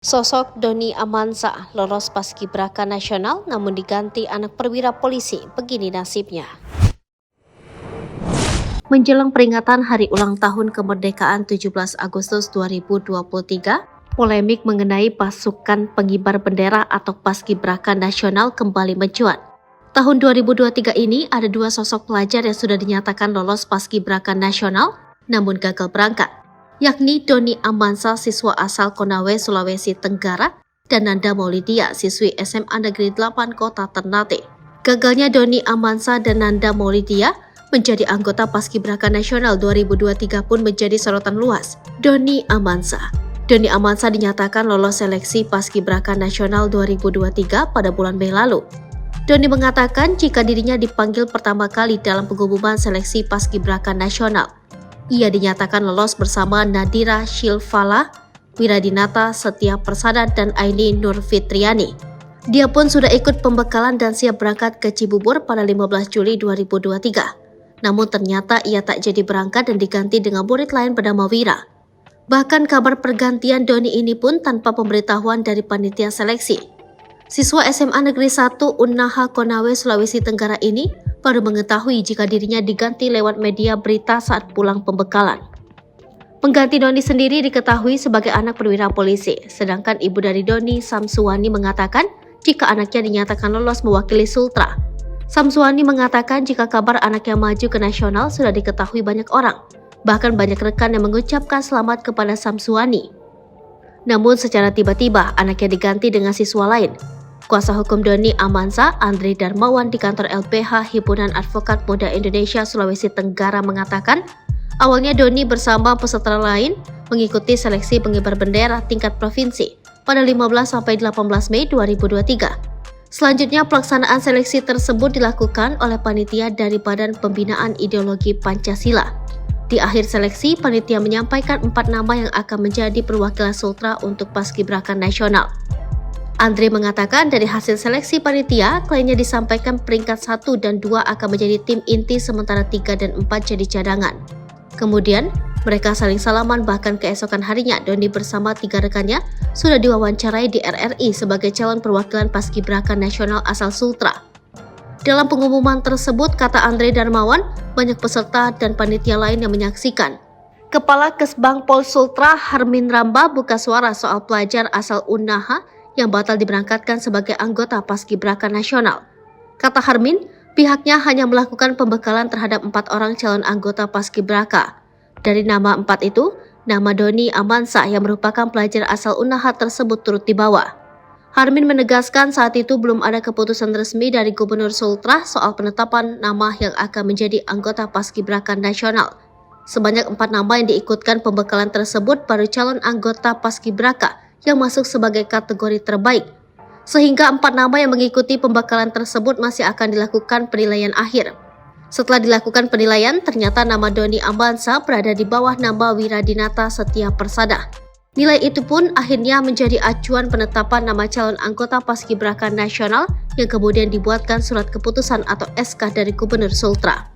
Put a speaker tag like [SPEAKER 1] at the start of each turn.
[SPEAKER 1] Sosok Doni Amansa lolos Paskibraka Nasional namun diganti anak perwira polisi, begini nasibnya. Menjelang peringatan Hari Ulang Tahun Kemerdekaan 17 Agustus 2023, polemik mengenai pasukan pengibar bendera atau Paskibraka Nasional kembali mencuat. Tahun 2023 ini ada dua sosok pelajar yang sudah dinyatakan lolos Paskibraka Nasional namun gagal berangkat, yakni Doni Amansa, siswa asal Konawe, Sulawesi Tenggara, dan Nanda Maulidia, siswi SMA Negeri 8 Kota Ternate. Gagalnya Doni Amansa dan Nanda Maulidia menjadi anggota Paskibraka Nasional 2023 pun menjadi sorotan luas. Doni Amansa dinyatakan lolos seleksi Paskibraka Nasional 2023 pada bulan Mei lalu. Doni mengatakan jika dirinya dipanggil pertama kali dalam pengumuman seleksi Paskibraka Nasional, ia dinyatakan lolos bersama Nadira Shilvala, Wiradinata Setia Persada, dan Aini Nurfitriani. Dia pun sudah ikut pembekalan dan siap berangkat ke Cibubur pada 15 Juli 2023. Namun ternyata ia tak jadi berangkat dan diganti dengan murid lain bernama Wira. Bahkan kabar pergantian Doni ini pun tanpa pemberitahuan dari panitia seleksi. Siswa SMA Negeri 1 Unaha Konawe, Sulawesi Tenggara ini baru mengetahui jika dirinya diganti lewat media berita saat pulang pembekalan. Pengganti Doni sendiri diketahui sebagai anak perwira polisi, sedangkan ibu dari Doni, Samsuwani, mengatakan jika anaknya dinyatakan lolos mewakili Sultra. Samsuwani mengatakan jika kabar anaknya maju ke nasional sudah diketahui banyak orang, bahkan banyak rekan yang mengucapkan selamat kepada Samsuwani. Namun secara tiba-tiba anaknya diganti dengan siswa lain. Kuasa hukum Doni Amansa, Andre Darmawan di kantor LPH Himpunan Advokat Muda Indonesia Sulawesi Tenggara mengatakan, awalnya Doni bersama peserta lain mengikuti seleksi pengibar bendera tingkat provinsi pada 15-18 Mei 2023. Selanjutnya pelaksanaan seleksi tersebut dilakukan oleh panitia dari Badan Pembinaan Ideologi Pancasila. Di akhir seleksi, panitia menyampaikan 4 nama yang akan menjadi perwakilan Sultra untuk Paskibraka Nasional. Andre mengatakan dari hasil seleksi panitia, kliennya disampaikan peringkat 1 dan 2 akan menjadi tim inti sementara 3 dan 4 jadi cadangan. Kemudian, mereka saling salaman bahkan keesokan harinya Doni bersama 3 rekannya sudah diwawancarai di RRI sebagai calon perwakilan Paskibraka Nasional asal Sultra. Dalam pengumuman tersebut, kata Andre Darmawan, banyak peserta dan panitia lain yang menyaksikan. Kepala Kesbang Pol Sultra Harmin Ramba buka suara soal pelajar asal Unaha yang batal diberangkatkan sebagai anggota Paskibraka Nasional. Kata Harmin, pihaknya hanya melakukan pembekalan terhadap 4 orang calon anggota Paskibraka. Dari nama 4 itu, nama Doni Amansa yang merupakan pelajar asal Unaha tersebut turut dibawa. Harmin menegaskan saat itu belum ada keputusan resmi dari Gubernur Sultra soal penetapan nama yang akan menjadi anggota Paskibraka Nasional. Sebanyak 4 nama yang diikutkan pembekalan tersebut baru calon anggota Paskibraka yang masuk sebagai kategori terbaik. Sehingga 4 nama yang mengikuti pembekalan tersebut masih akan dilakukan penilaian akhir. Setelah dilakukan penilaian, ternyata nama Doni Amansa berada di bawah nama Wiradinata Setia Persada. Nilai itu pun akhirnya menjadi acuan penetapan nama calon anggota Paskibraka Nasional yang kemudian dibuatkan surat keputusan atau SK dari Gubernur Sultra.